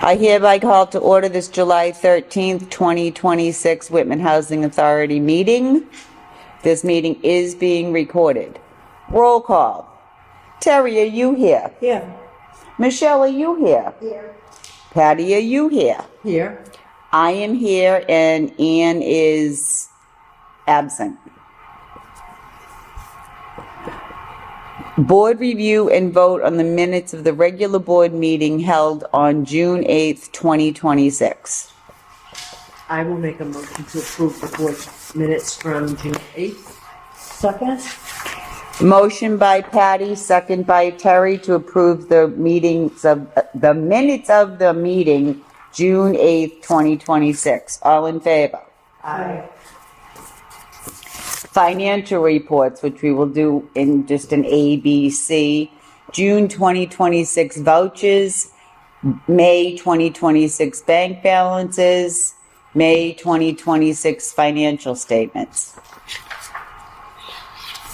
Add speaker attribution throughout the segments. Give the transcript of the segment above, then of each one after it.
Speaker 1: I hereby call to order this July 13th, 2026 Whitman Housing Authority meeting. This meeting is being recorded. Roll call. Terry, are you here?
Speaker 2: Here.
Speaker 1: Michelle, are you here?
Speaker 2: Here.
Speaker 1: Patty, are you here?
Speaker 2: Here.
Speaker 1: I am here and Ann is absent. Board review and vote on the minutes of the regular board meeting held on June 8th, 2026.
Speaker 2: I will make a motion to approve the board minutes from June 8th. Second.
Speaker 1: Motion by Patty, second by Terry to approve the minutes of the meeting June 8th, 2026. All in favor?
Speaker 2: Aye.
Speaker 1: Financial reports, which we will do in just an A, B, C. June 2026 vouchers, May 2026 bank balances, May 2026 financial statements.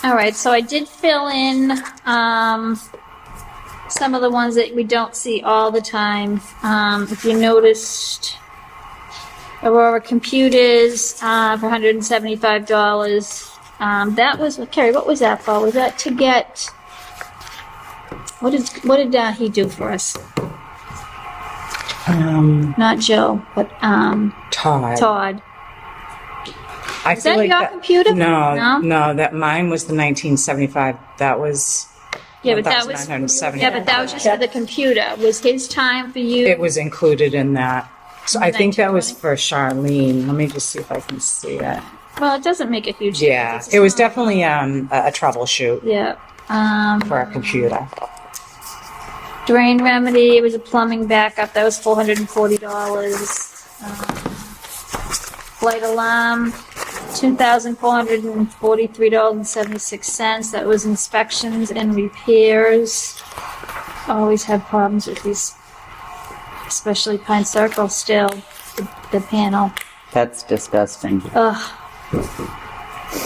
Speaker 3: All right, so I did fill in some of the ones that we don't see all the time. If you noticed, Aurora Computers for $175. That was, Carrie, what was that for? Was that to get, what did he do for us? Not Joe, but Todd.
Speaker 4: Is
Speaker 3: that your computer?
Speaker 4: No, that mine was the 1975. That was
Speaker 3: but that was just for the computer. Was his time for you?
Speaker 4: It was included in that. So I think that was for Charlene. Let me just see if I can see it.
Speaker 3: Well, it doesn't make a huge difference.
Speaker 4: Yeah, it was definitely a troubleshoot.
Speaker 3: Yeah.
Speaker 4: For a computer.
Speaker 3: Drain remedy, it was a plumbing backup, that was $440. Flight alarm, $2,443.76. That was inspections and repairs. Always have problems with these, especially Pine Circle still, the panel.
Speaker 1: That's disgusting.
Speaker 3: Ugh.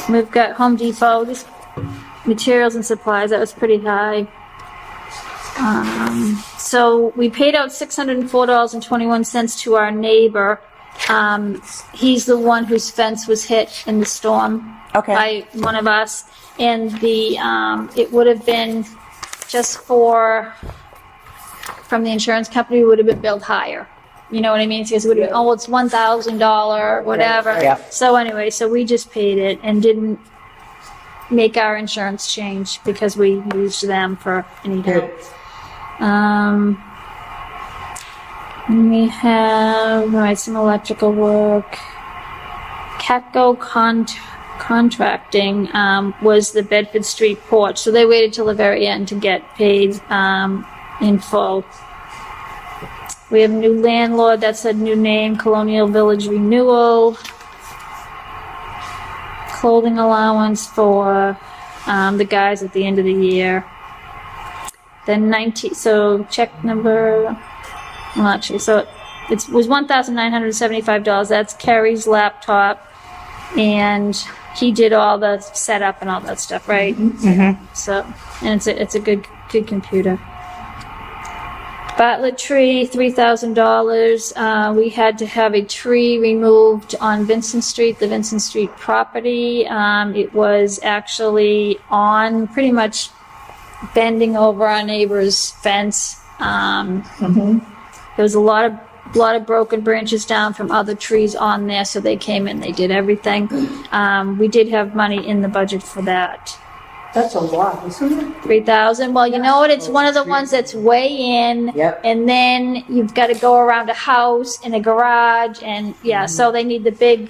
Speaker 3: We've got Home Depot, just materials and supplies, that was pretty high. So we paid out $604.21 to our neighbor. He's the one whose fence was hit in the storm by one of us, and the it would have been just from the insurance company, would have been billed higher. You know what I mean? Because it would have been, it's $1,000, whatever.
Speaker 1: Yeah.
Speaker 3: So anyway, so we just paid it and didn't make our insurance change because we used them for any help. We have some electrical work. Catco Contracting was the Bedford Street porch, so they waited till the very end to get paid in full. We have a new landlord, that's a new name, Colonial Village Renewal. Clothing allowance for the guys at the end of the year. Then so check number, well actually, so it was $1,975. That's Carrie's laptop, and he did all the setup and all that stuff, right?
Speaker 4: Mm-hmm.
Speaker 3: So, and it's a good computer. Bartlett tree, $3,000. We had to have a tree removed on Vincent Street, the Vincent Street property. It was actually on pretty much bending over our neighbor's fence. There was a lot of broken branches down from other trees on there, so they came in, they did everything. We did have money in the budget for that.
Speaker 2: That's a lot, isn't it?
Speaker 3: $3,000. Well, you know what? It's one of the ones that's way in, and then you've got to go around a house and a garage, and so they need the big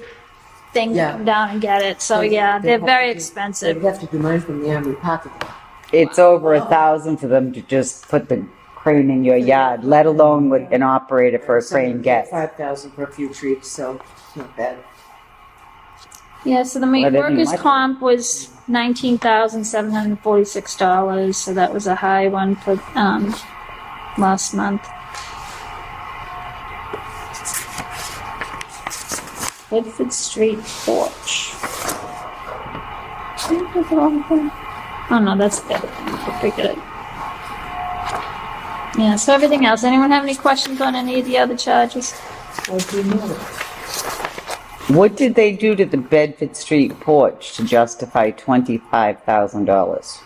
Speaker 3: thing to come down and get it. So they're very expensive.
Speaker 2: They have to do mine from the Armory parking lot.
Speaker 1: It's over $1,000 for them to just put the crane in your yard, let alone with an operator for a crane get.
Speaker 2: $5,000 for a few trees, so it's not bad.
Speaker 3: Yeah, so the workers' comp was $19,746, so that was a high one for last month. Bedford Street porch. Oh no, that's good. Forget it. Yeah, so everything else. Anyone have any questions on any of the other charges?
Speaker 1: What did they do to the Bedford Street porch to justify $25,000?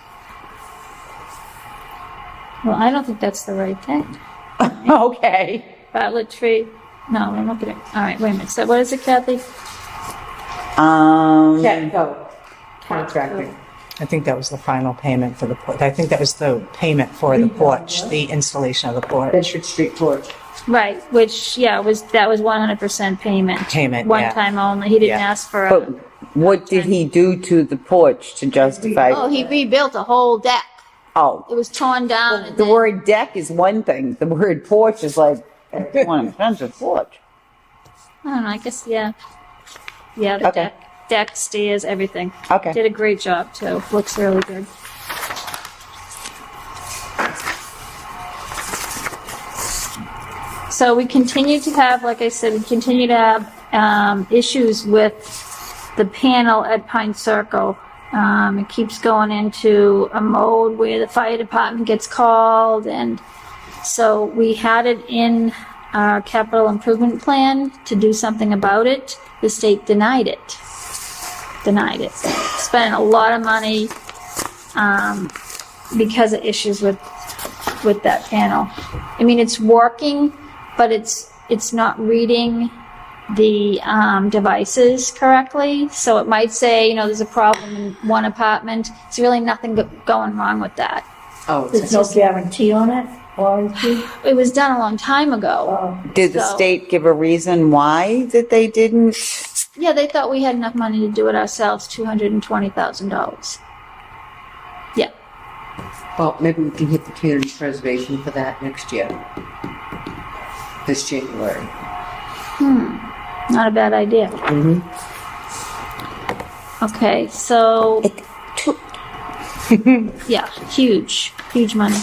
Speaker 3: Well, I don't think that's the right thing.
Speaker 1: Okay.
Speaker 3: Bartlett tree. No, I'm looking at. All right, wait a minute. So what is it, Kathy?
Speaker 2: Catco contracting.
Speaker 4: I think that was the final payment for the porch. I think that was the payment for the porch, the installation of the porch.
Speaker 2: Bedford Street porch.
Speaker 3: Right, which that was 100% payment.
Speaker 4: Payment,
Speaker 3: One
Speaker 4: yeah.
Speaker 3: time only. He didn't
Speaker 4: Yeah.
Speaker 3: ask for
Speaker 1: But what did he do to the porch to justify?
Speaker 3: Oh, he rebuilt a whole deck.
Speaker 1: Oh,
Speaker 3: It was torn down. And
Speaker 1: the
Speaker 3: then-
Speaker 1: word deck is one thing. The word porch is like, one expensive porch.
Speaker 3: I don't know. I guess yeah. Yeah, the
Speaker 1: Okay.
Speaker 3: deck, stairs, everything.
Speaker 1: Okay.
Speaker 3: Did a great job too. Looks really good. So we continue to have, like I said, we continue to have issues with the panel at Pine Circle. It keeps going into a mode where the fire department gets called, and so we had it in our capital improvement plan to do something about it. The state denied it. Spending a lot of money because of issues with that panel. I mean, it's working, but it's not reading the devices correctly. So it might say, there's a problem in one apartment. It's really nothing going wrong with that.
Speaker 2: Oh,
Speaker 5: There's no guarantee on it, warranty?
Speaker 3: It was done a long time ago.
Speaker 1: Did the
Speaker 3: So-
Speaker 1: state give a reason why that they didn't?
Speaker 3: Yeah, they thought we had enough money to do it ourselves, $220,000. Yeah.
Speaker 2: well, maybe we can hit the community preservation for that next year. This January.
Speaker 3: Not a bad idea.
Speaker 2: Mm-hmm.
Speaker 3: Okay, so yeah, huge money.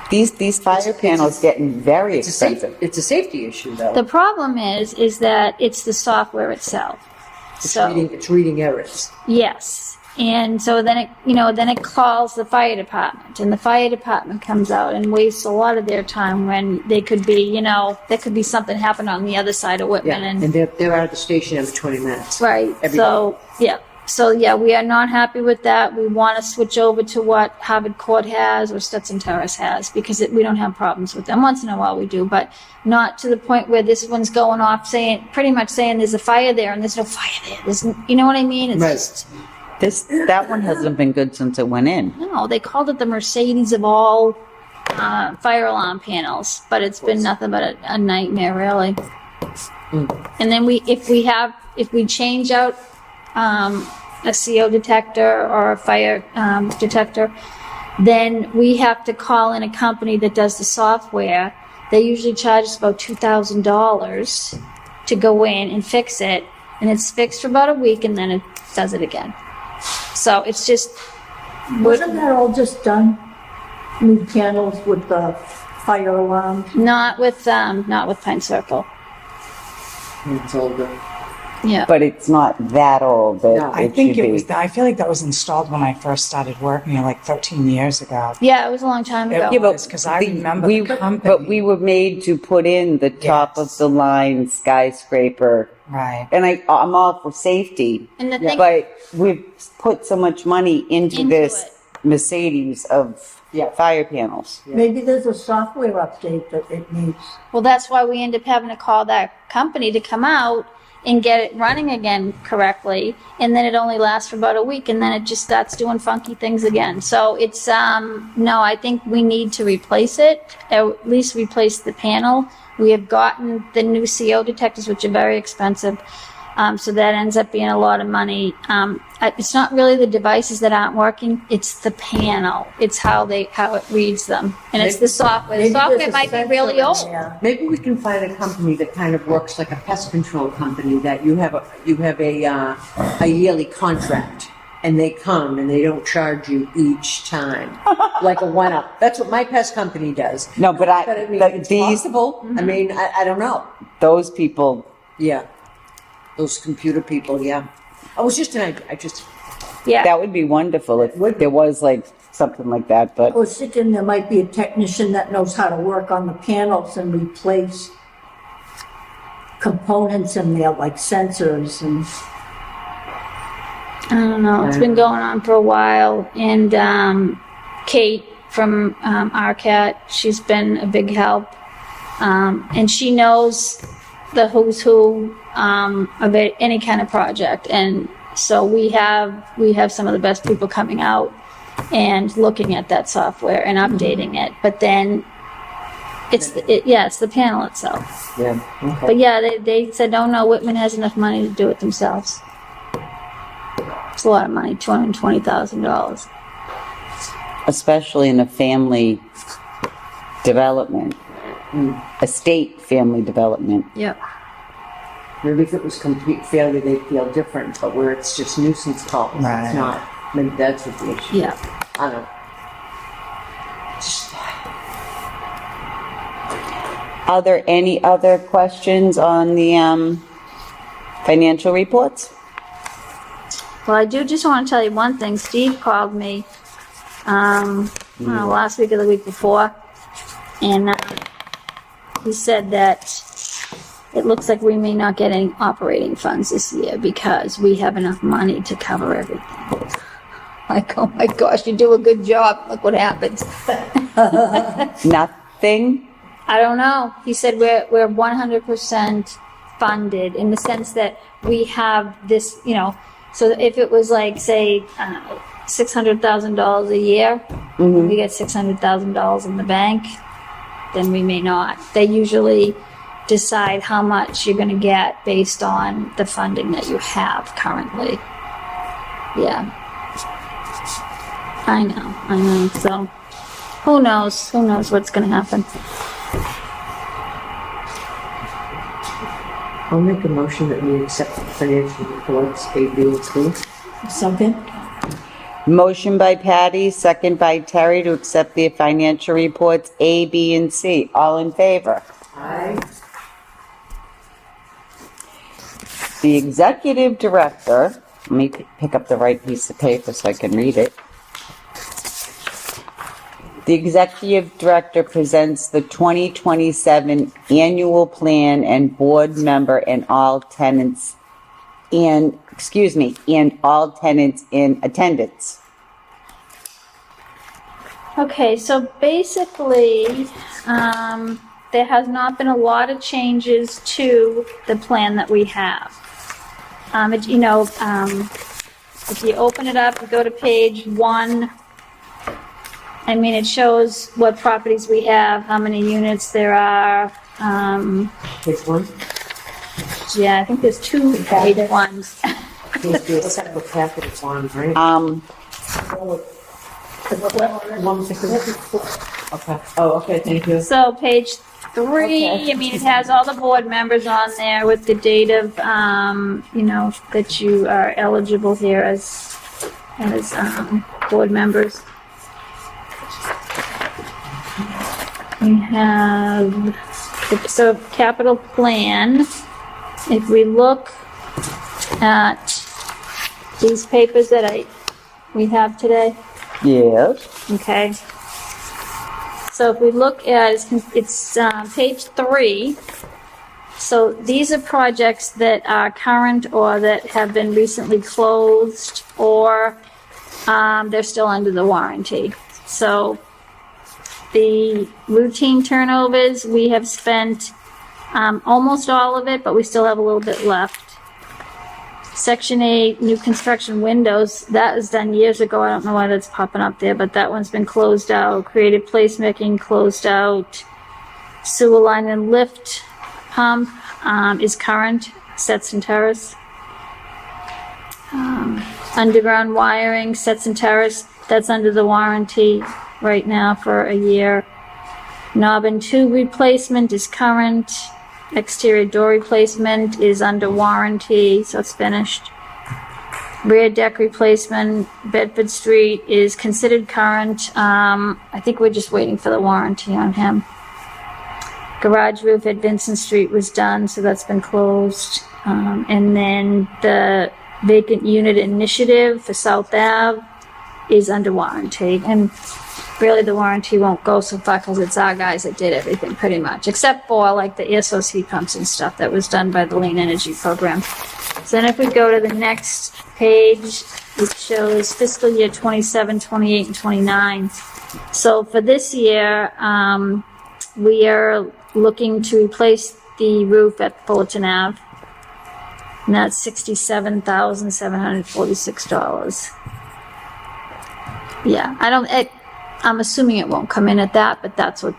Speaker 1: These fire panels getting very expensive.
Speaker 2: It's a safety issue, though.
Speaker 3: The problem is that it's the software itself.
Speaker 2: It's reading errors.
Speaker 3: Yes. And so then it calls the fire department, and the fire department comes out and wastes a lot of their time when they could be, there could be something happen on the other side of Whitman.
Speaker 2: Yeah,
Speaker 3: And
Speaker 2: and they're out of the station every 20 minutes.
Speaker 3: right.
Speaker 2: Every
Speaker 3: So yeah, we are not happy with that. We want to switch over to what Harvard Court has or Stetson Terrace has, because we don't have problems with them. Once in a while we do, but not to the point where this one's going off pretty much saying there's a fire there, and there's no fire there. You know what I mean? It's
Speaker 2: Right.
Speaker 3: just,
Speaker 1: That one hasn't been good since it went in.
Speaker 3: no, they called it the Mercedes of all fire alarm panels, but it's been nothing but a nightmare, really. And then if we change out a CO detector or a fire detector, then we have to call in a company that does the software. They usually charge us about $2,000 to go in and fix it, and it's fixed for about a week, and then it does it again. So it's just
Speaker 5: Wasn't that all just done? New panels with the fire alarm?
Speaker 3: not with Pine Circle.
Speaker 2: It's older.
Speaker 3: Yeah.
Speaker 1: But it's not that old that
Speaker 2: No.
Speaker 4: I
Speaker 1: it
Speaker 4: think
Speaker 1: should
Speaker 4: it was,
Speaker 1: be.
Speaker 4: I feel like that was installed when I first started working, like 13 years ago.
Speaker 3: Yeah, it was a long time ago.
Speaker 4: Yeah, but- because I remember the company.
Speaker 1: But we were made to put in the top
Speaker 4: Yes.
Speaker 1: of the line skyscraper.
Speaker 4: Right.
Speaker 1: And I'm all for safety,
Speaker 3: And the thing,
Speaker 1: but we've put so much money into
Speaker 3: Into
Speaker 1: this
Speaker 3: it.
Speaker 1: Mercedes of
Speaker 2: Yeah.
Speaker 1: fire panels.
Speaker 5: Maybe there's a software update that it needs.
Speaker 3: well, that's why we end up having to call that company to come out and get it running again correctly, and then it only lasts for about a week, and then it just starts doing funky things again. So it's no, I think we need to replace it, at least replace the panel. We have gotten the new CO detectors, which are very expensive, so that ends up being a lot of money. It's not really the devices that aren't working; it's the panel. It's how it reads them, and it's the software. The
Speaker 5: Maybe
Speaker 3: software
Speaker 5: there's a
Speaker 3: might be
Speaker 5: sensor
Speaker 3: really
Speaker 5: in
Speaker 3: old.
Speaker 5: there.
Speaker 2: Maybe we can find a company that kind of works like a pest control company, that you have a yearly contract, and they come and they don't charge you each time, like a one-up. That's what my pest company does.
Speaker 1: No, but
Speaker 2: But I mean, it's
Speaker 1: these
Speaker 2: possible. I mean, I don't know.
Speaker 1: those people.
Speaker 2: Yeah, those computer people. Yeah, I was just an idea.
Speaker 3: Yeah.
Speaker 1: That would be wonderful if there was like something like that, but
Speaker 5: I was thinking there might be a technician that knows how to work on the panels and replace components in there, like sensors and,
Speaker 3: I don't know, it's been going on for a while, and Kate from RCAT, she's been a big help, and she knows the who's who of any kind of project, and so we have some of the best people coming out and looking at that software and updating it, but then it's the panel itself.
Speaker 2: Yeah, okay.
Speaker 3: But yeah, they said, oh no, Whitman has enough money to do it themselves. It's a lot of money, $220,000.
Speaker 1: especially in a family development, estate family development.
Speaker 3: Yep.
Speaker 2: Maybe if it was complete failure, they'd feel different, but where it's just nuisance calls,
Speaker 4: Right.
Speaker 2: it's not. Maybe that's what the issue.
Speaker 3: Yeah.
Speaker 2: I don't know. Just,
Speaker 1: Are there any other questions on the financial reports?
Speaker 3: Well, I do just want to tell you one thing. Steve called me, I don't know, last week or the week before, and he said that it looks like we may not get any operating funds this year because we have enough money to cover everything. Like, oh my gosh, you do a good job. Look what happens.
Speaker 1: Nothing?
Speaker 3: I don't know. He said we're 100% funded in the sense that we have this, you know, so if it was like, say, $600,000 a year, we get $600,000 in the bank, then we may not. They usually decide how much you're going to get based on the funding that you have currently. Yeah. I know. So who knows? Who knows what's going to happen?
Speaker 2: I'll make a motion that we accept the financial reports, A, B, and C.
Speaker 5: something.
Speaker 1: Motion by Patty, second by Terry to accept the financial reports A, B, and C. All in favor?
Speaker 2: Aye.
Speaker 1: The executive director, let me pick up the right piece of paper so I can read it. The executive director presents the 2027 annual plan and board member and all tenants and all tenants in attendance.
Speaker 3: Okay, so basically, there has not been a lot of changes to the plan that we have. If you open it up, you go to page 1. I mean, it shows what properties we have, how many units there are.
Speaker 2: Page 1?
Speaker 3: Yeah, I think there's 2 page ones.
Speaker 2: There's the separate packet of one, right? Okay. Oh, okay, thank you.
Speaker 3: So page 3, I mean, it has all the board members on there with the date of, that you are eligible here as board members. We have the capital plan. If we look at these papers that we have today,
Speaker 1: Yes.
Speaker 3: okay. So if we look at it's page 3. So these are projects that are current or that have been recently closed or they're still under the warranty. So the routine turnovers, we have spent almost all of it, but we still have a little bit left. Section 8, new construction windows, that was done years ago. I don't know why that's popping up there, but that one's been closed out. Creative placemaking closed out. Sewer line and lift pump is current, sets and terrace. Underground wiring, sets and terrace, that's under the warranty right now for a year. Knob and tube replacement is current. Exterior door replacement is under warranty, so it's finished. Rear deck replacement, Bedford Street is considered current. I think we're just waiting for the warranty on him. Garage roof at Vincent Street was done, so that's been closed. And then the vacant unit initiative for South Ave is under warranty. And really the warranty won't go so far because it's our guys that did everything pretty much, except for like the air source heat pumps and stuff that was done by the Lean Energy Program. So then if we go to the next page, it shows fiscal year 27, 28, and 29. So for this year, we are looking to replace the roof at Fullerton Ave, and that's $67,746. Yeah, I'm assuming it won't come in at that, but that's what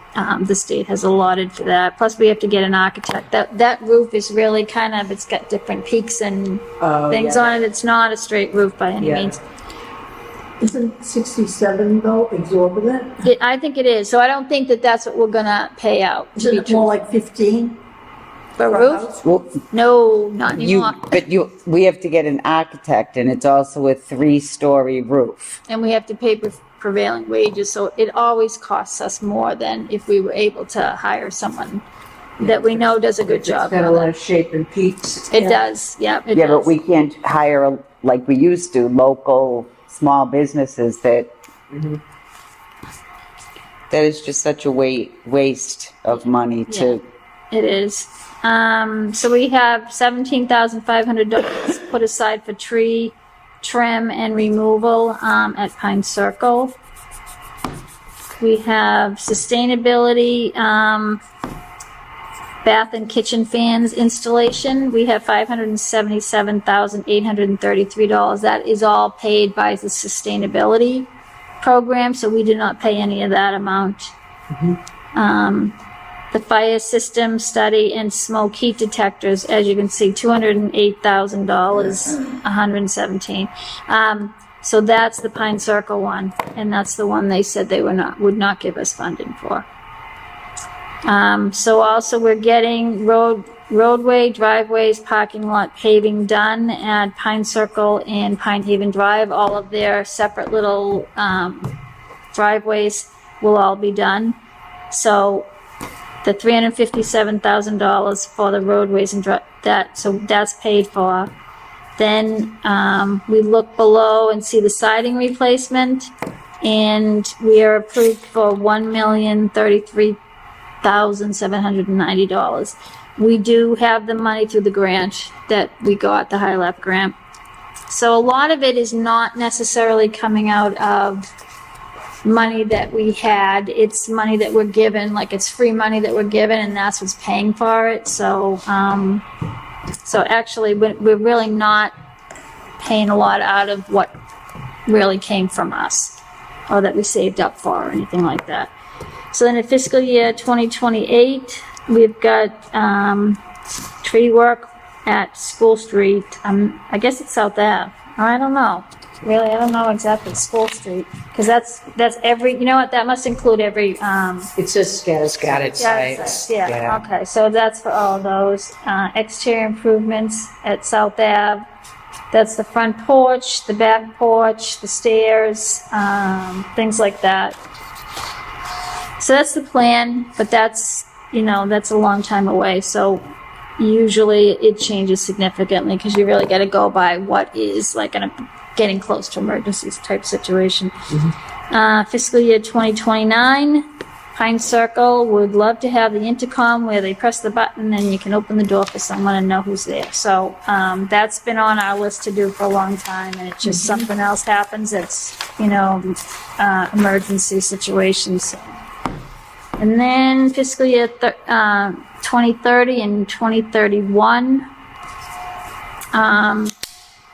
Speaker 3: the state has allotted for that. Plus, we have to get an architect. That roof is really kind of, it's got different peaks and things on it. It's not a straight roof by any means.
Speaker 5: Isn't 67 though exorbitant?
Speaker 3: I think it is. So I don't think that that's what we're gonna pay out.
Speaker 5: Isn't it more like 15?
Speaker 3: For a roof?
Speaker 1: Well,
Speaker 3: No, not anymore.
Speaker 1: we have to get an architect, and it's also a 3-story roof.
Speaker 3: And we have to pay prevailing wages, so it always costs us more than if we were able to hire someone that we know does a good job.
Speaker 2: It's got a lot of shape and peaks.
Speaker 3: It does, yeah. It
Speaker 1: Yeah,
Speaker 3: does.
Speaker 1: but we can't hire, like we used to, local small businesses that is just such a waste of money to.
Speaker 3: It is. So we have $17,500 put aside for tree trim and removal at Pine Circle. We have sustainability bath and kitchen fans installation. We have $577,833. That is all paid by the sustainability program, so we do not pay any of that amount. The fire system study and smoke heat detectors, as you can see, $208,000, 117. So that's the Pine Circle one, and that's the one they said they would not give us funding for. So also we're getting roadway, driveways, parking lot paving done at Pine Circle and Pine Haven Drive. All of their separate little driveways will all be done. So the $357,000 for the roadways and so that's paid for. Then we look below and see the siding replacement, and we are approved for $1,033,790. We do have the money through the grant that we got, the High Lap grant. So a lot of it is not necessarily coming out of money that we had. It's money that we're given, like it's free money that we're given, and that's what's paying for it. So actually we're really not paying a lot out of what really came from us or that we saved up for or anything like that. So then in fiscal year 2028, we've got tree work at School Street. I guess it's South Ave. I don't know. Really, I don't know exactly School Street, because that's every, you know what, that must include every,
Speaker 2: It says scattered
Speaker 3: sites. Yeah, okay, so that's for all those. Exterior improvements at South Ave. That's the front porch, the back porch, the stairs, things like that. So that's the plan, but that's a long time away, so usually it changes significantly, because you really gotta go by what is like getting close to emergencies type situation. Fiscal year 2029, Pine Circle would love to have the intercom where they press the button and you can open the door for someone and know who's there. So that's been on our list to do for a long time, and it's just something else happens. It's, emergency situations. And then fiscal year 2030 and 2031,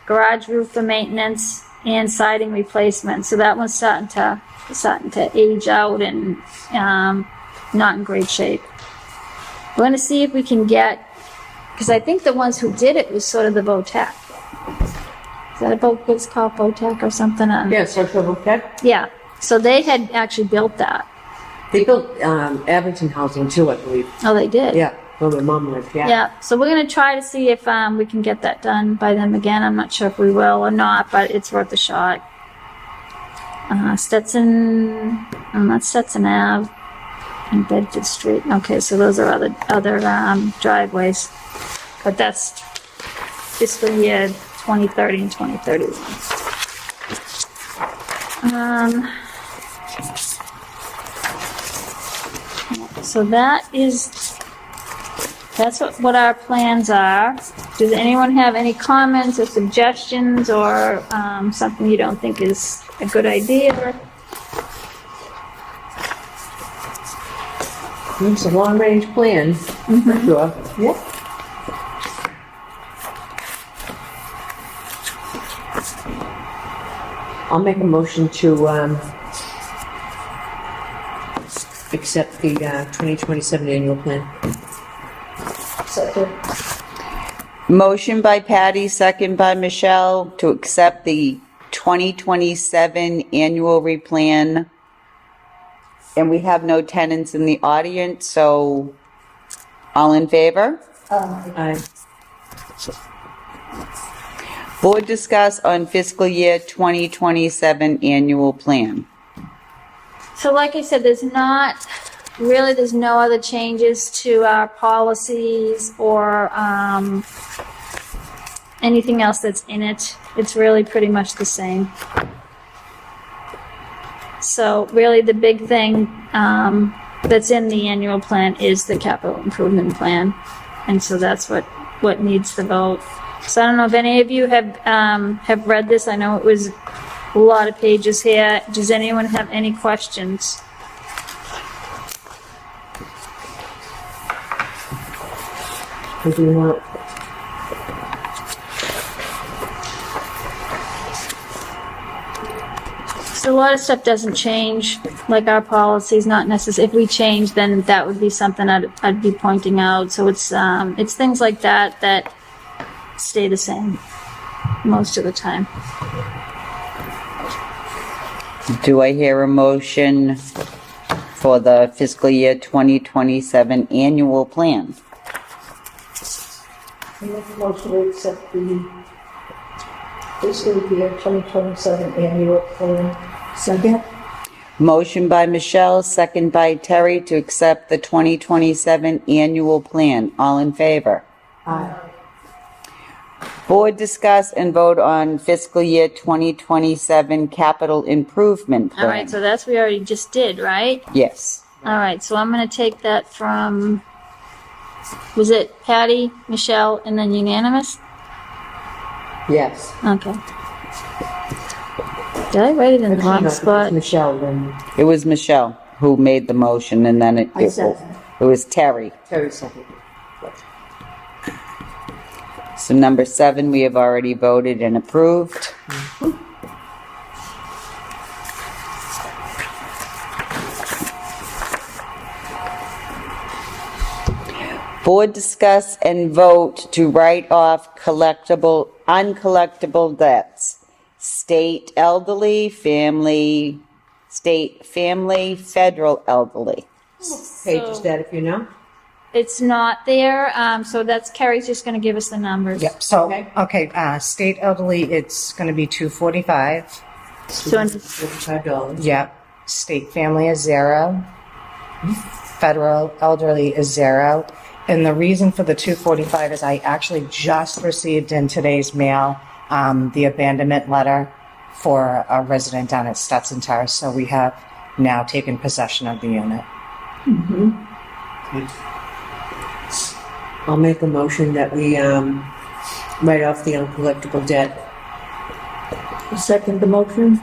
Speaker 3: garage roof for maintenance and siding replacement. So that one's starting to age out and not in great shape. We're going to see if we can get, because I think the ones who did it was sort of the VOTEC. Is that what's called VOTEC or something?
Speaker 2: Yeah, Social VOTEC.
Speaker 3: Yeah. So they had actually built that.
Speaker 2: They built Abington housing too, I believe.
Speaker 3: Oh, they did?
Speaker 2: Yeah, where my mom lived,
Speaker 3: Yeah, so we're going to try to see if we can get that done by them again. I'm not sure if we will or not, but it's worth a shot. Stetson, that's Stetson Ave and Bedford Street. Okay, so those are other driveways. But that's fiscal year 2030 and 2031. So that's what our plans are. Does anyone have any comments or suggestions or something you don't think is a good idea?
Speaker 2: It's a long-range plan, for sure. Yeah. I'll make a motion to accept the 2027 annual plan.
Speaker 5: Second.
Speaker 1: Motion by Patty, second by Michelle, to accept the 2027 annual replan. And we have no tenants in the audience, so all in favor?
Speaker 2: Aye.
Speaker 1: Board discuss on fiscal year 2027 annual plan.
Speaker 3: So like I said, there's no other changes to our policies or anything else that's in it. It's really pretty much the same. So really the big thing that's in the annual plan is the capital improvement plan. And so that's what needs the vote. So I don't know if any of you have read this. I know it was a lot of pages here. Does anyone have any questions?
Speaker 2: I do not.
Speaker 3: So a lot of stuff doesn't change, like our policies, not necessarily, if we change, then that would be something I'd be pointing out. So it's things like that stay the same most of the time.
Speaker 1: Do I hear a motion for the fiscal year 2027 annual plan?
Speaker 5: I make a motion to accept the fiscal year 2027 annual plan. Second.
Speaker 1: Motion by Michelle, second by Terry, to accept the 2027 annual plan. All in favor?
Speaker 5: Aye.
Speaker 1: Board discuss and vote on fiscal year 2027 capital improvement plan.
Speaker 3: All right, so that's we already just did, right?
Speaker 1: Yes.
Speaker 3: All right, so I'm going to take that from, was it Patty, Michelle, and then unanimous?
Speaker 2: Yes.
Speaker 3: Okay. Did I write it in the wrong spot?
Speaker 2: Michelle, then
Speaker 1: It was Michelle who made the motion, and then it was Terry.
Speaker 2: Terry second.
Speaker 1: So number 7, we have already voted and approved. Board discuss and vote to write off uncollectible debts. State elderly, family, federal elderly.
Speaker 2: Page is that, if you know?
Speaker 3: It's not there, so that's, Carrie's just going to give us the numbers.
Speaker 4: Yep, so,
Speaker 2: Okay.
Speaker 4: state elderly, it's gonna be $245.
Speaker 2: $45.
Speaker 4: Yep, state family is 0. Federal elderly is 0. And the reason for the $245 is I actually just received in today's mail, the abandonment letter for a resident down at Stetson Terrace, so we have now taken possession of the unit.
Speaker 2: I'll make a motion that we write off the uncollectible debt.
Speaker 5: Second the motion.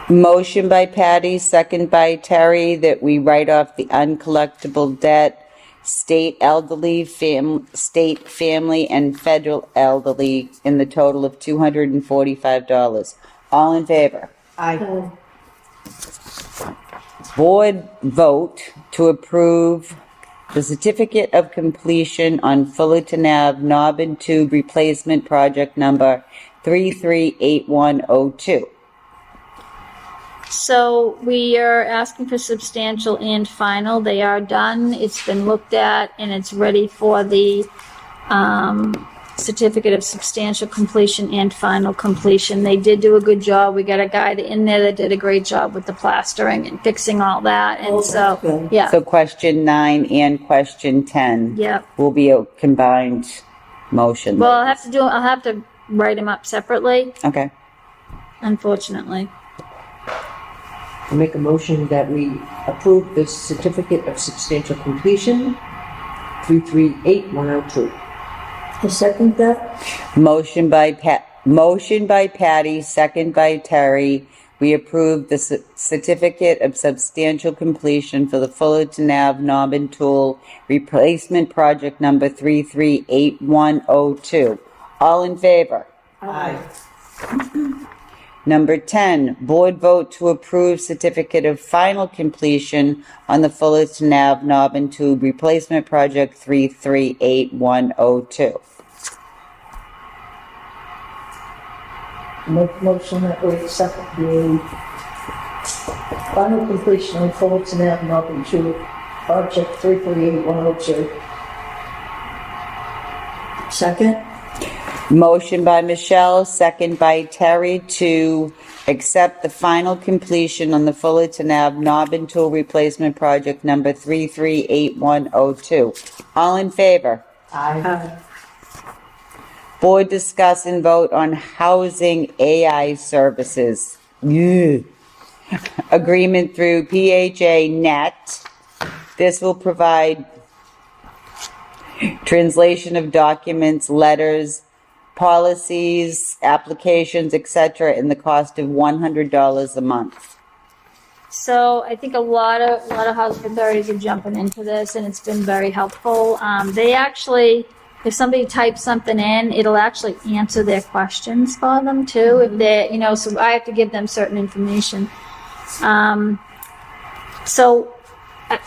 Speaker 1: Motion by Patty, second by Terry, that we write off the uncollectible debt, state elderly, state family, and federal elderly in the total of $245. All in favor?
Speaker 2: Aye.
Speaker 1: Board vote to approve the certificate of completion on Fullerton Ave knob and tube replacement project number 338102.
Speaker 3: So we are asking for substantial and final. They are done. It's been looked at and it's ready for the certificate of substantial completion and final completion. They did do a good job. We got a guy in there that did a great job with the plastering and fixing all that. And so, yeah.
Speaker 1: So question 9 and question 10
Speaker 3: Yep.
Speaker 1: will be a combined motion.
Speaker 3: Well, I'll have to write them up separately,
Speaker 1: Okay.
Speaker 3: unfortunately.
Speaker 2: I make a motion that we approve the certificate of substantial completion, 338102.
Speaker 5: I second that.
Speaker 1: Motion by Patty, second by Terry. We approve the certificate of substantial completion for the Fullerton Ave knob and tool replacement project number 338102. All in favor?
Speaker 2: Aye.
Speaker 1: Number 10, board vote to approve certificate of final completion on the Fullerton Ave knob and tube replacement project 338102.
Speaker 5: Make a motion that we accept the final completion of Fullerton Ave Melbourne to project 338102. Second?
Speaker 1: Motion by Michelle, second by Terry to accept the final completion on the Fullerton Ave knob and tool replacement project number 338102. All in favor?
Speaker 2: Aye.
Speaker 1: Board discuss and vote on housing AI services. Yeah. Agreement through PHA Net. This will provide translation of documents, letters, policies, applications, etc. in the cost of $100 a month.
Speaker 3: So I think a lot of housing authorities are jumping into this, and it's been very helpful. They actually, if somebody types something in, it'll actually answer their questions for them too. If they, so I have to give them certain information.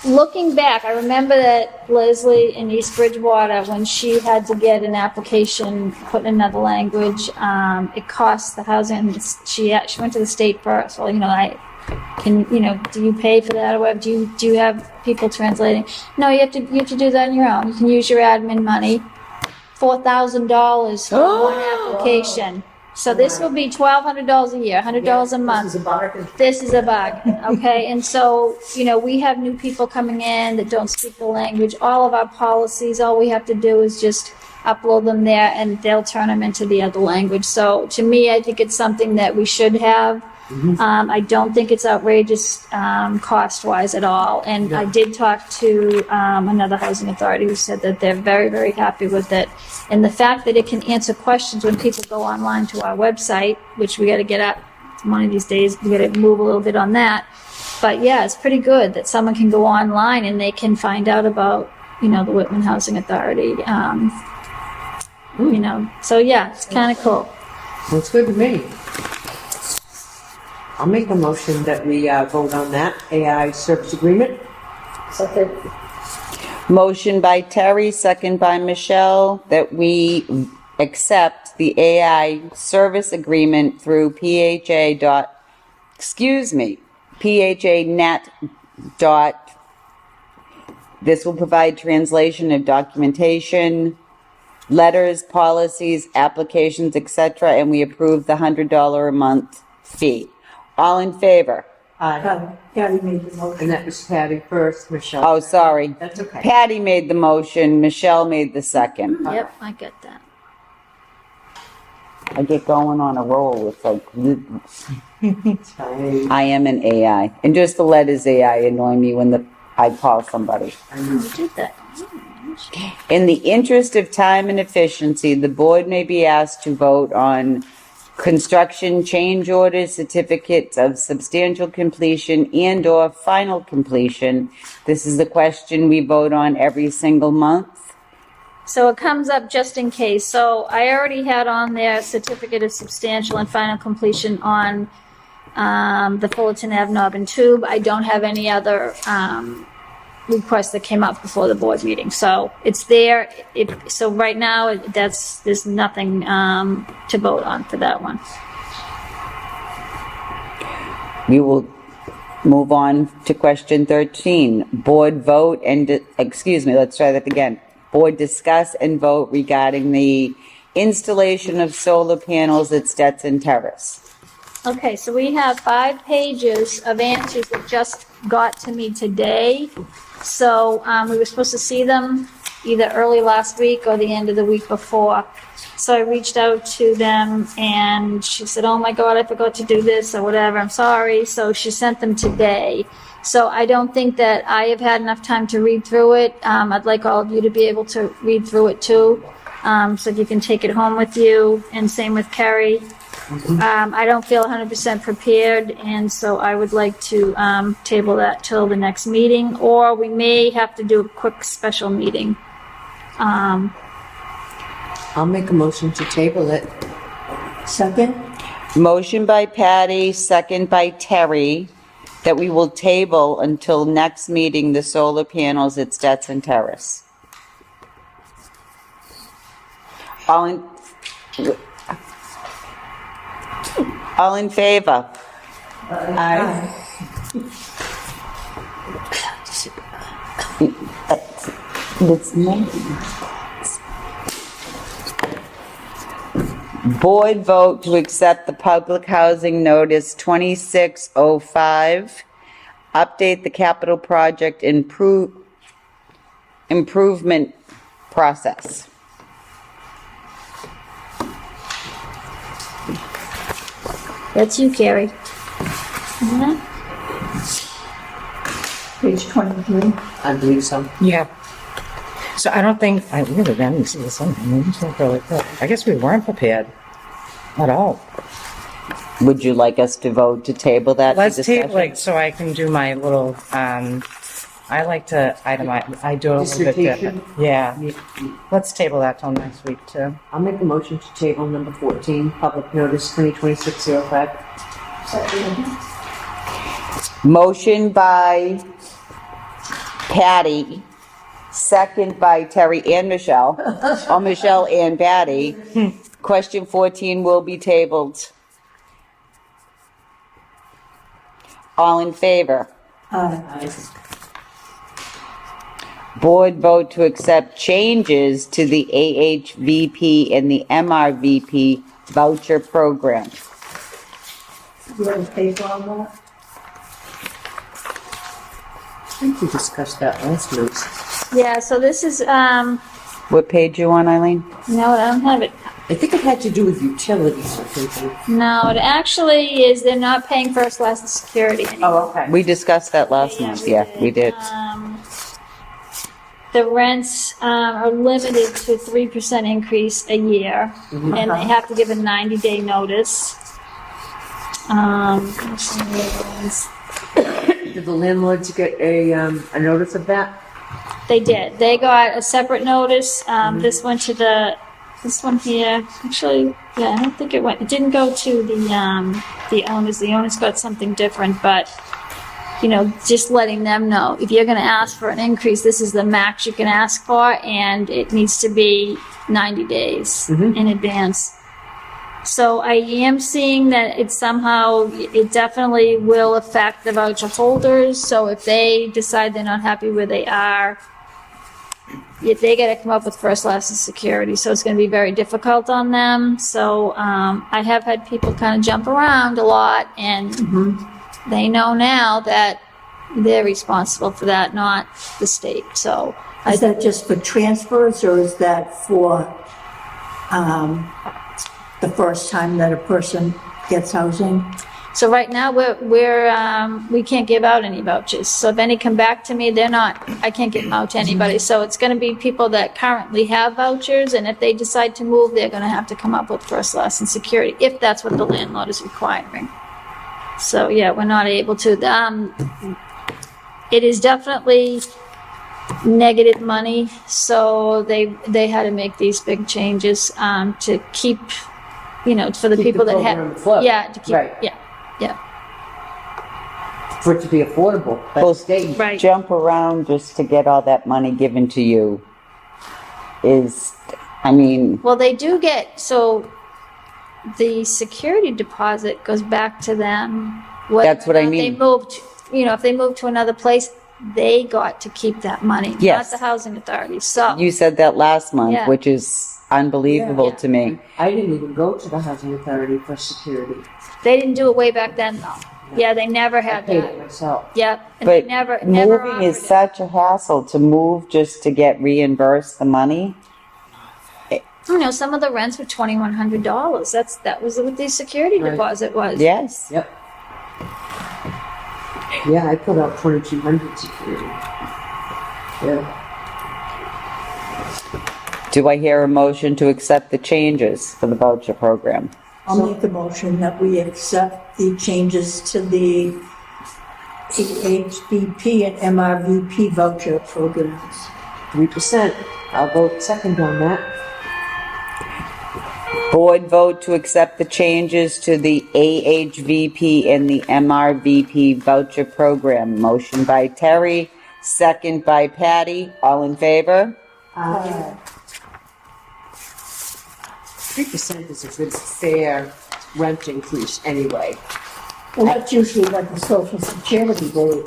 Speaker 3: Looking back, I remember that Leslie in East Bridgewater, when she had to get an application put in another language, it cost the housing. She went to the state first. Well, do you pay for that or whatever? Do you have people translating? No, you have to do that on your own. You can use your admin money. $4,000 for one application. So this will be $1,200 a year, $100 a month.
Speaker 2: This is a bargain.
Speaker 3: This is a bargain, okay? And so, we have new people coming in that don't speak the language. All of our policies, all we have to do is just upload them there and they'll turn them into the other language. So to me, I think it's something that we should have. I don't think it's outrageous cost-wise at all. And I did talk to another housing authority who said that they're very, very happy with it. And the fact that it can answer questions when people go online to our website, which we got to get at one of these days, we got to move a little bit on that. But yeah, it's pretty good that someone can go online and they can find out about, the Whitman Housing Authority. So yeah, it's kind of cool.
Speaker 2: Looks good to me. I'll make a motion that we vote on that AI service agreement.
Speaker 5: Second?
Speaker 1: Motion by Terry, second by Michelle, that we accept the AI service agreement through PHA Net. This will provide translation of documentation, letters, policies, applications, etc., and we approve the $100 a month fee. All in favor?
Speaker 2: Aye.
Speaker 5: Patty made the motion.
Speaker 2: And that was Patty first, Michelle.
Speaker 1: Oh, sorry.
Speaker 2: That's okay.
Speaker 1: Patty made the motion, Michelle made the second.
Speaker 3: Yep, I get that.
Speaker 1: I get going on a roll. It's like,
Speaker 2: Fine.
Speaker 1: I am an AI. And just the letters AI annoy me when I call somebody.
Speaker 3: You did that.
Speaker 1: In the interest of time and efficiency, the board may be asked to vote on construction change orders, certificates of substantial completion, and/or final completion. This is the question we vote on every single month.
Speaker 3: So it comes up just in case. So I already had on there certificate of substantial and final completion on the Fullerton Ave knob and tube. I don't have any other requests that came up before the board meeting. So it's there. So right now, there's nothing to vote on for that one.
Speaker 1: We will move on to question 13. Board vote and, let's try that again. Board discuss and vote regarding the installation of solar panels at Stetson Terrace.
Speaker 3: Okay, so we have 5 pages of answers that just got to me today. So we were supposed to see them either early last week or the end of the week before. So I reached out to them and she said, oh my God, I forgot to do this or whatever, I'm sorry. So she sent them today. So I don't think that I have had enough time to read through it. I'd like all of you to be able to read through it too, so you can take it home with you, and same with Carrie. I don't feel 100% prepared, and so I would like to table that till the next meeting, or we may have to do a quick special meeting.
Speaker 2: I'll make a motion to table it.
Speaker 5: Second?
Speaker 1: Motion by Patty, second by Terry, that we will table until next meeting the solar panels at Stetson Terrace. All in favor?
Speaker 2: Aye.
Speaker 1: It's me. Board vote to accept the public housing notice 2605, update the capital project improvement process.
Speaker 3: That's you, Carrie. Isn't it?
Speaker 5: Page 23.
Speaker 2: I believe so.
Speaker 4: Yeah. So I don't think, I really didn't see this one. I guess we weren't prepared at all.
Speaker 1: Would you like us to vote to table that? for
Speaker 4: Let's
Speaker 1: discussion?
Speaker 4: table it so I can do my little, I like to itemize, I do it a little bit
Speaker 2: Dissertation?
Speaker 4: different. Yeah. Let's table that till next week too.
Speaker 2: I'll make a motion to table number 14, public notice 2026-05.
Speaker 5: Second.
Speaker 1: Motion by Patty, second by Terry and Michelle, or Michelle and Patty. Question 14 will be tabled. All in favor?
Speaker 5: Aye.
Speaker 1: Board vote to accept changes to the AHVP and the MRVP voucher program.
Speaker 5: You have a paper on that?
Speaker 2: I think we discussed that last month.
Speaker 3: Yeah, so this is,
Speaker 1: What page you on, Eileen?
Speaker 3: no, I don't have it.
Speaker 2: I think it had to do with utilities or something.
Speaker 3: No, it actually is, they're not paying first, last, and security anymore.
Speaker 2: Oh, okay.
Speaker 1: We discussed that last month. Yeah, we did.
Speaker 3: The rents are limited to 3% increase a year, and they have to give a 90-day notice. What's some of the other ones?
Speaker 2: Did the landlords get a notice of that?
Speaker 3: They did. They got a separate notice. This went to this one here. Actually, yeah, I don't think it went. It didn't go to the owners. The owners got something different, but you know, just letting them know if you're going to ask for an increase, this is the max you can ask for, and it needs to be 90 days in advance. So I am seeing that it definitely will affect the voucher holders. So if they decide they're not happy where they are, they got to come up with first, last, and security. So it's going to be very difficult on them. So I have had people kind of jump around a lot, and they know now that they're responsible for that, not the state. So
Speaker 5: Is that just for transfers, or is that for the first time that a person gets housing?
Speaker 3: So right now we can't give out any vouchers. So if any come back to me, I can't give them out to anybody. So it's going to be people that currently have vouchers, and if they decide to move, they're going to have to come up with first, last, and security if that's what the landlord is requiring. So yeah, we're not able to. It is definitely negative money, so they had to make these big changes to keep, for the
Speaker 2: Keep
Speaker 3: people
Speaker 2: the
Speaker 3: that
Speaker 2: program
Speaker 3: have,
Speaker 2: afloat.
Speaker 3: to keep,
Speaker 2: Right.
Speaker 3: yeah.
Speaker 2: For it to be affordable by the state.
Speaker 3: Right.
Speaker 1: Jump around just to get all that money given to you
Speaker 3: Well, they do get, so the security deposit goes back to them.
Speaker 1: That's what I mean.
Speaker 3: They moved, if they moved to another place, they got to keep that money,
Speaker 1: Yes.
Speaker 3: not the housing authority. So,
Speaker 1: you said that last month,
Speaker 3: Yeah.
Speaker 1: which is unbelievable
Speaker 3: Yeah.
Speaker 1: to me.
Speaker 2: I didn't even go to the housing authority for security.
Speaker 3: they didn't do it way back then, though. Yeah, they never
Speaker 2: I
Speaker 3: had
Speaker 2: paid
Speaker 3: that.
Speaker 2: it myself.
Speaker 3: Yep. And they
Speaker 1: But
Speaker 3: never
Speaker 1: moving is
Speaker 3: offered it.
Speaker 1: such a hassle to move just to get reimbursed the money.
Speaker 3: You know, some of the rents were $2,100. That was what the security
Speaker 2: Right.
Speaker 3: deposit was.
Speaker 1: Yes.
Speaker 2: Yep. Yeah, I put out 2,200 security. Yeah.
Speaker 1: Do I hear a motion to accept the changes for the voucher program?
Speaker 5: I'll make a motion that we accept the changes to the HBP and MRVP voucher programs.
Speaker 2: 3%. I'll vote second on that.
Speaker 1: Board vote to accept the changes to the AHVP and the MRVP voucher program. Motion by Terry, second by Patty. All in favor?
Speaker 2: 3% is a good, fair rent increase anyway.
Speaker 5: Well, that's usually what the social security rate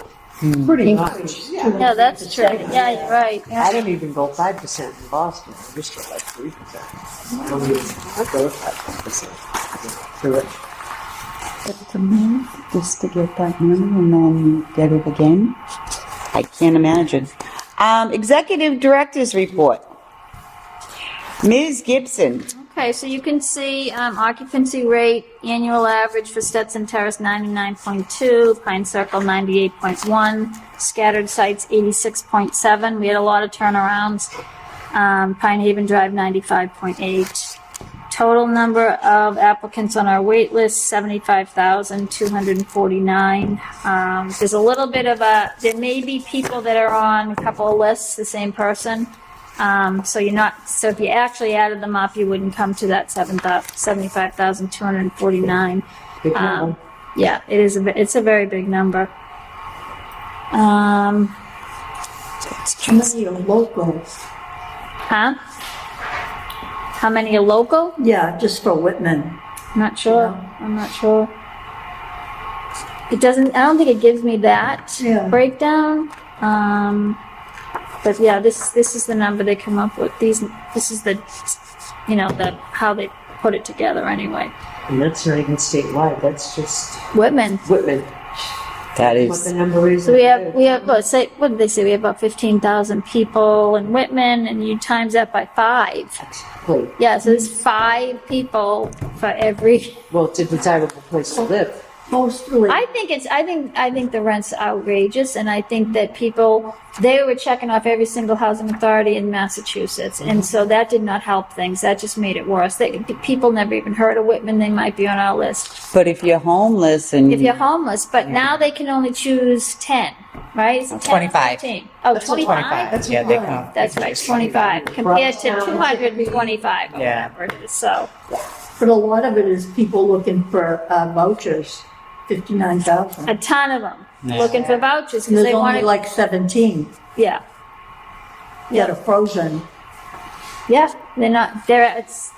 Speaker 2: Pretty
Speaker 5: increase.
Speaker 2: much.
Speaker 3: Yeah, that's true. Yeah, you're right.
Speaker 2: I
Speaker 3: Yeah.
Speaker 2: don't even go 5% in Boston. I just go like 3%. I don't even, I go 5%. Do it.
Speaker 1: But to move just to get that money and then get it again? I can't imagine. Executive Director's Report. Ms. Gibson.
Speaker 3: Okay, so you can see occupancy rate, annual average for Stetson Terrace 99.2, Pine Circle 98.1, scattered sites 86.7. We had a lot of turnarounds. Pine Haven Drive 95.8. Total number of applicants on our wait list 75,249. There's a little bit of there may be people that are on a couple of lists, the same person. So if you actually added them up, you wouldn't come to that 75,249.
Speaker 2: Big number.
Speaker 3: Yeah, it's a very big number.
Speaker 5: How many are local?
Speaker 3: Huh? How many are local?
Speaker 5: Yeah, just for Whitman.
Speaker 3: Not sure. I'm not sure. It doesn't, I don't think it gives me that
Speaker 5: Yeah.
Speaker 3: breakdown. But yeah, this is the number they come up with. This is the how they put it together anyway.
Speaker 2: And that's not even statewide. That's just
Speaker 3: Whitman.
Speaker 2: Whitman.
Speaker 1: That
Speaker 2: What the
Speaker 1: is,
Speaker 2: number is.
Speaker 3: So we have what did they say? We have about 15,000 people in Whitman, and you times that by 5.
Speaker 2: Wait,
Speaker 3: Yeah, so there's 5 people for every.
Speaker 2: well, it's a desirable place to live.
Speaker 5: Mostly.
Speaker 3: I think the rent's outrageous, and I think that they were checking off every single housing authority in Massachusetts, and so that did not help things. That just made it worse. People never even heard of Whitman. They might be on our list
Speaker 1: but if you're homeless and
Speaker 3: if you're homeless, but now they can only choose 10, right? Is it 10 or
Speaker 4: 25.
Speaker 3: 15? Oh, 25?
Speaker 4: Yeah, they come.
Speaker 3: That's right, 25 compared to 225 or
Speaker 4: Yeah.
Speaker 3: whatever it is. So,
Speaker 5: But a lot of it is people looking for vouchers, 59,000.
Speaker 3: a ton of them looking for vouchers
Speaker 5: And
Speaker 3: because
Speaker 5: there's
Speaker 3: they
Speaker 5: only
Speaker 3: want to.
Speaker 5: like 17
Speaker 3: Yeah.
Speaker 5: that are frozen.
Speaker 3: Yeah, they're not. It's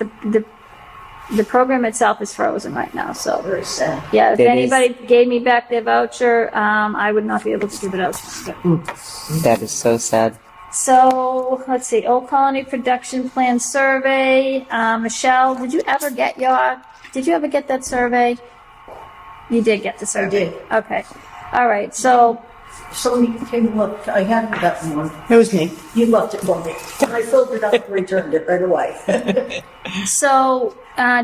Speaker 3: the program itself is frozen right now. So
Speaker 5: Very sad.
Speaker 3: yeah, if
Speaker 1: It is.
Speaker 3: anybody gave me back their voucher, I would not be able to give it out.
Speaker 1: that is so sad.
Speaker 3: So let's see, Old Colony Production Plan Survey. Michelle, did you ever get that survey? You did get the survey.
Speaker 5: did.
Speaker 3: Okay. All right. So
Speaker 5: Somebody came and looked, I hadn't gotten one.
Speaker 4: It was me.
Speaker 5: You left it for me. And I filled it up and returned it right away.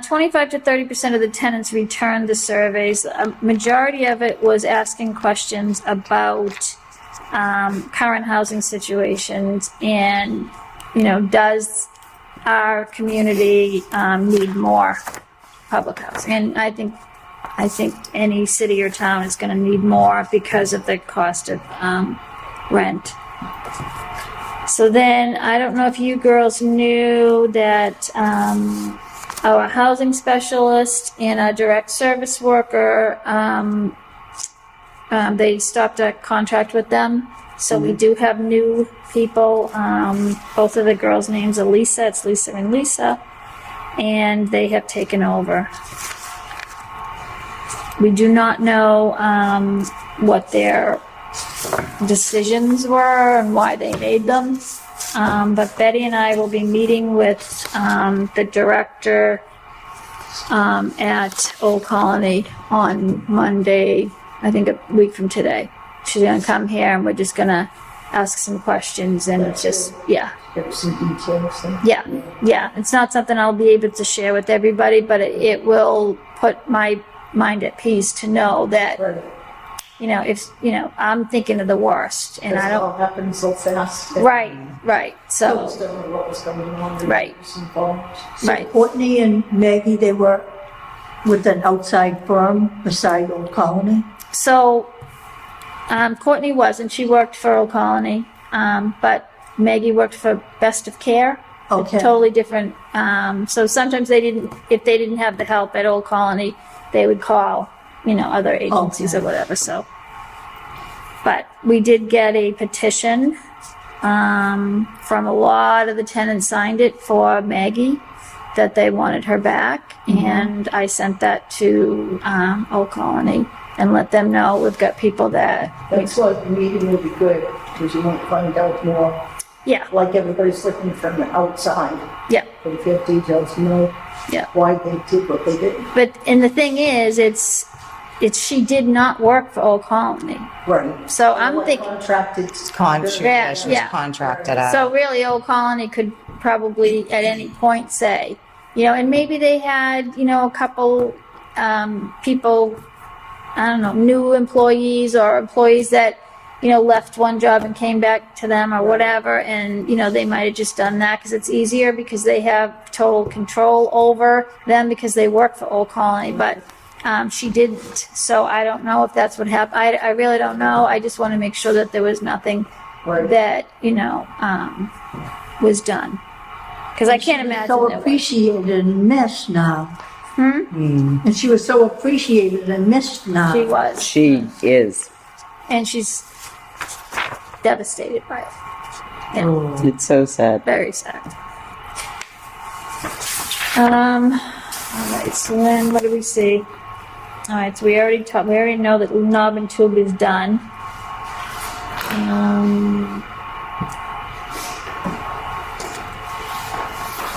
Speaker 3: 25 to 30% of the tenants returned the surveys. A majority of it was asking questions about current housing situations and, does our community need more public housing? And I think any city or town is going to need more because of the cost of rent. So then, I don't know if you girls knew that our housing specialist and our direct service worker, they stopped a contract with them. So we do have new people. Both of the girls' names are Lisa. It's Lisa and Lisa. And they have taken over. We do not know what their decisions were and why they made them. But Betty and I will be meeting with the director at Old Colony on Monday I think a week from today. She's gonna come here and we're just gonna ask some questions and just, yeah.
Speaker 5: Get some details.
Speaker 3: Yeah. It's not something I'll be able to share with everybody, but it will put my mind at peace to know that,
Speaker 5: Right.
Speaker 3: if, I'm thinking of the worst and I
Speaker 5: It
Speaker 3: don't,
Speaker 5: all happened so fast.
Speaker 3: right.
Speaker 5: I
Speaker 3: So,
Speaker 5: just don't know what was going on. They
Speaker 3: Right.
Speaker 5: was involved.
Speaker 3: right.
Speaker 5: Courtney and Maggie, they were with an outside firm beside Old Colony?
Speaker 3: So, Courtney wasn't. She worked for Old Colony, but Maggie worked for Best of Care.
Speaker 5: Okay.
Speaker 3: Totally different. So sometimes if they didn't have the help at Old Colony, they would call, other agencies or whatever. So, but we did get a petition from a lot of the tenants signed it for Maggie that they wanted her back, and I sent that to Old Colony and let them know we've got people that.
Speaker 5: That's why the meeting would be good, because you won't find out more.
Speaker 3: Yeah,
Speaker 5: Like everybody's looking from the outside.
Speaker 3: yeah,
Speaker 5: But if you have details, you know
Speaker 3: yeah.
Speaker 5: why they did what they did.
Speaker 3: And the thing is, it's she did not work for Old Colony.
Speaker 5: Right.
Speaker 3: So I'm thinking,
Speaker 5: Contracted.
Speaker 4: Yeah, she was
Speaker 3: Yeah.
Speaker 4: contracted out.
Speaker 3: so really Old Colony could probably at any point say, and maybe they had, a couple people, I don't know, new employees or employees that, left one job and came back to them or whatever. And, they might have just done that because it's easier because they have total control over them because they work for Old Colony. But she didn't. So I don't know if that's what happened. I really don't know. I just want to make sure that there was nothing
Speaker 5: Right.
Speaker 3: that, was done. Because I can't imagine
Speaker 5: So
Speaker 3: there was.
Speaker 5: appreciated and missed now. And she was so appreciated and missed now.
Speaker 3: She was.
Speaker 1: She is.
Speaker 3: And she's devastated by it. Yeah.
Speaker 1: It's so sad.
Speaker 3: Very sad. All right, so then what do we see? All right, so we already know that knob and tube is done.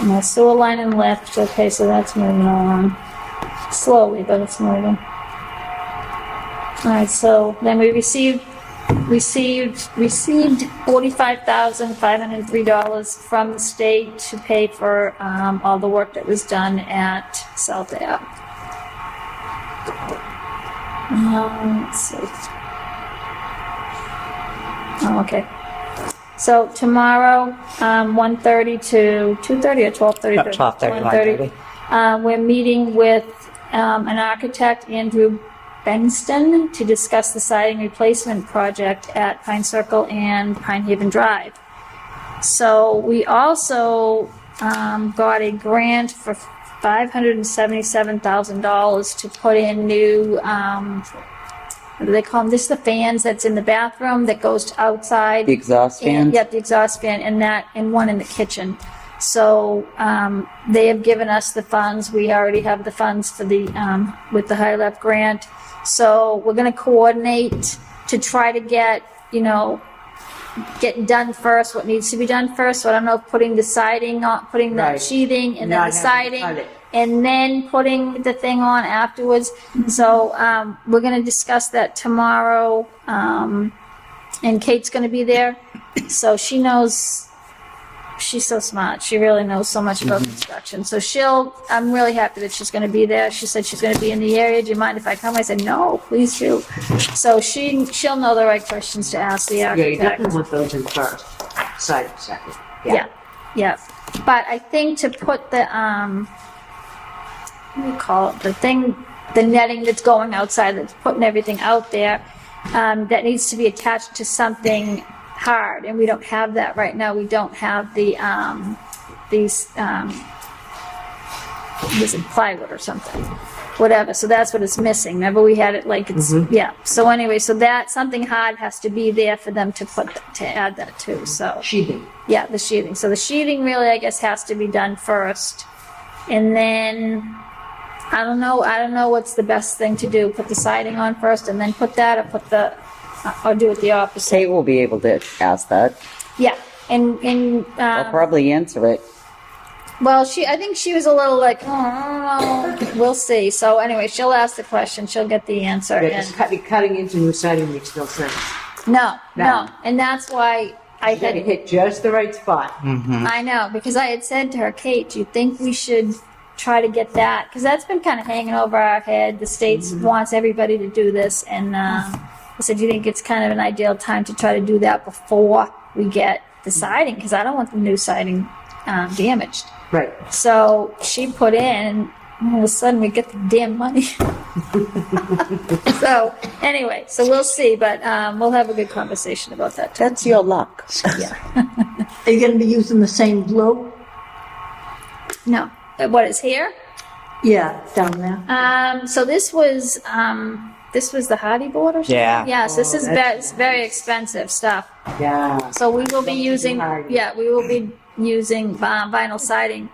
Speaker 3: And sewer line and lift, okay, so that's moving along. Slowly, but it's moving. All right, so then we received $45,503 from the state to pay for all the work that was done at South Ave. Let's see. Oh, okay. So tomorrow, 1:30 to 2:30 or 12:30?
Speaker 4: 12:30, 1:30.
Speaker 3: We're meeting with an architect, Andrew Benston, to discuss the siding replacement project at Pine Circle and Pine Haven Drive. So we also got a grant for $577,000 to put in new, what do they call them? This is the fans that's in the bathroom that goes to outside.
Speaker 1: The exhaust fans?
Speaker 3: Yep, the exhaust fan, and one in the kitchen. So they have given us the funds. We already have the funds for the with the High Left grant. So we're going to coordinate to try to get done first what needs to be done first. So I don't know if putting the siding on, putting the
Speaker 2: Right.
Speaker 3: sheathing and then
Speaker 2: Not
Speaker 3: the
Speaker 2: having to
Speaker 3: siding,
Speaker 2: cut it.
Speaker 3: and then putting the thing on afterwards. So we're going to discuss that tomorrow. And Kate's going to be there. So she knows. She's so smart. She really knows so much about construction. So I'm really happy that she's going to be there. She said she's going to be in the area. Do you mind if I come? I said, no, please do. So she'll know the right questions to ask the
Speaker 2: Yeah, you
Speaker 3: architect.
Speaker 2: definitely want those in first, side second.
Speaker 3: Yeah. But I think to put the, what do you call it? The netting that's going outside, that's putting everything out there, that needs to be attached to something hard, and we don't have that right now. We don't have these was it plywood or something, whatever. So that's what it's missing. Remember, we had it like it's yeah. So anyway, so that something hard has to be there for them to add that to. So
Speaker 2: Sheathing.
Speaker 3: yeah, the sheathing. So the sheathing really, I guess, has to be done first, and then I don't know what's the best thing to do. Put the siding on first, and then put that, or do it the opposite.
Speaker 1: Kate will be able to ask that.
Speaker 3: Yeah, and
Speaker 1: I'll probably answer it.
Speaker 3: Well, I think she was a little like, oh, I don't know. We'll see. So anyway, she'll ask the question. She'll get the answer.
Speaker 2: Yeah, 'cause cutting into new siding makes no sense.
Speaker 3: No. And that's why I
Speaker 2: You gotta
Speaker 3: had,
Speaker 2: hit just the right spot.
Speaker 3: I know, because I had said to her, Kate, do you think we should try to get that? Because that's been kind of hanging over our head. The state wants everybody to do this. And I said, do you think it's kind of an ideal time to try to do that before we get the siding? Because I don't want the new siding damaged.
Speaker 2: Right.
Speaker 3: So she put in, and all of a sudden we get the damn money. So anyway, so we'll see, but we'll have a good conversation about that too.
Speaker 1: That's your luck.
Speaker 3: Yeah.
Speaker 5: Are you gonna be using the same glue?
Speaker 3: No. What is here?
Speaker 5: Yeah, down there.
Speaker 3: So this was the Hardy board or something?
Speaker 1: Yeah.
Speaker 3: Yes, this is
Speaker 2: that's
Speaker 3: very expensive stuff.
Speaker 2: Yeah.
Speaker 3: So we will be using,
Speaker 2: Hardy.
Speaker 3: we will be using vinyl siding.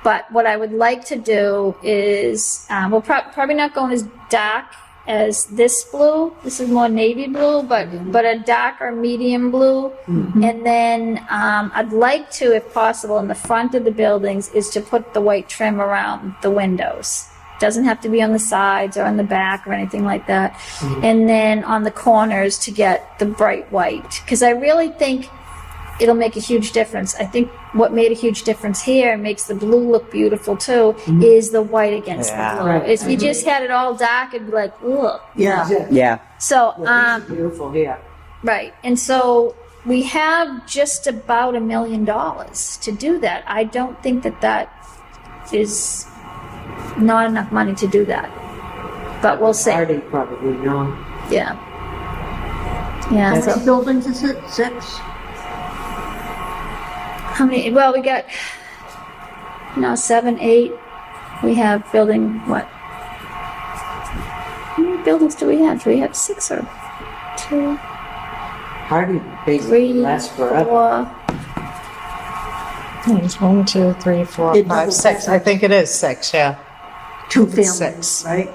Speaker 3: But what I would like to do is, we'll probably not going as dark as this blue. This is more navy blue, but a darker medium blue. And then I'd like to, if possible, in the front of the buildings, is to put the white trim around the windows. Doesn't have to be on the sides or on the back or anything like that. And then on the corners to get the bright white. Because I really think it'll make a huge difference. I think what made a huge difference here and makes the blue look beautiful too is the white against the blue.
Speaker 2: Right.
Speaker 3: If you just had it all dark, it'd be like, ugh.
Speaker 5: Yeah.
Speaker 1: Yeah.
Speaker 3: So,
Speaker 2: Beautiful here.
Speaker 3: right. And so we have just about $1 million to do that. I don't think that is not enough money to do that. But we'll see.
Speaker 2: Hardy probably, no.
Speaker 3: Yeah. Yeah.
Speaker 5: How
Speaker 3: So
Speaker 5: many buildings is it? 6?
Speaker 3: how many? Well, we got 7, 8. We have building what? How many buildings do we have? Do we have 6 or 2,
Speaker 2: Hardy basically
Speaker 3: 3,
Speaker 2: lasts forever.
Speaker 3: 4?
Speaker 4: There's 1, 2, 3, 4,
Speaker 5: It
Speaker 4: 5,
Speaker 5: doubles
Speaker 4: 6. I think it is 6, yeah.
Speaker 5: 2 families,
Speaker 4: 6.
Speaker 5: right?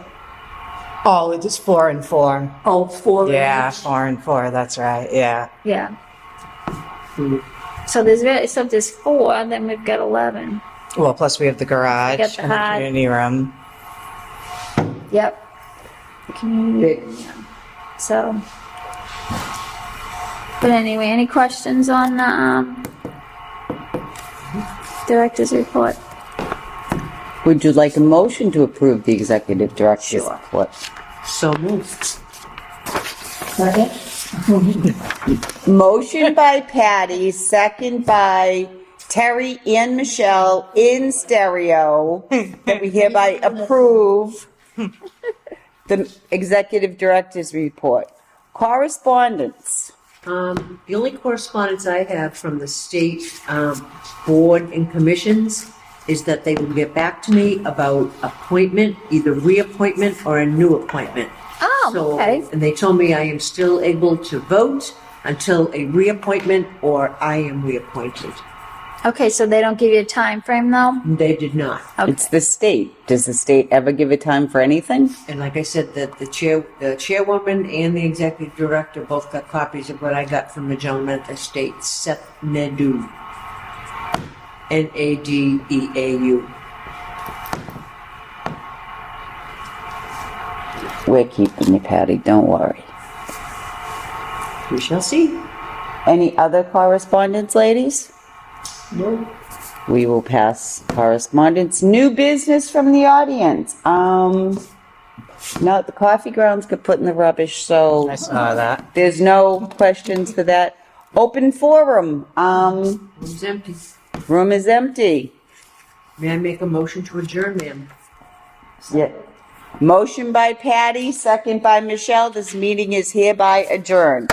Speaker 4: Oh, it is 4 and 4.
Speaker 5: Oh, 4
Speaker 4: Yeah,
Speaker 5: each.
Speaker 4: 4 and 4, that's right, yeah.
Speaker 3: Yeah. So there's 4, then we've got 11.
Speaker 4: Well, plus we have the garage
Speaker 3: We got the
Speaker 4: and the
Speaker 3: high.
Speaker 4: community room.
Speaker 3: Yep. The community.
Speaker 2: Big.
Speaker 3: So. But anyway, any questions on the director's report?
Speaker 1: Would you like a motion to approve the executive director's
Speaker 3: Sure.
Speaker 1: report?
Speaker 2: So moved.
Speaker 5: Second?
Speaker 1: Motion by Patty, second by Terry and Michelle in stereo, that we hereby approve the executive director's report. Correspondence.
Speaker 2: The only correspondence I have from the state board and commissions is that they will get back to me about appointment, either reappointment or a new appointment.
Speaker 3: Oh,
Speaker 2: So-
Speaker 3: okay.
Speaker 2: And they told me I am still able to vote until a reappointment or I am reappointed.
Speaker 3: Okay, so they don't give you a time frame though?
Speaker 2: They did not.
Speaker 1: It's the state. Does the state ever give a time for anything?
Speaker 2: And like I said, that the chairwoman and the executive director both got copies of what I got from the gentleman at the state, Seth Nadeau. Nadeau.
Speaker 1: We're keeping you, Patty. Don't worry.
Speaker 2: We shall see.
Speaker 1: Any other correspondence, ladies?
Speaker 5: No.
Speaker 1: We will pass correspondence. New business from the audience. No, the coffee grounds got put in the rubbish, so
Speaker 4: I saw that.
Speaker 1: there's no questions for that. Open forum.
Speaker 2: It's empty.
Speaker 1: Room is empty.
Speaker 2: May I make a motion to adjourn, ma'am?
Speaker 1: Yeah. Motion by Patty, second by Michelle. This meeting is hereby adjourned.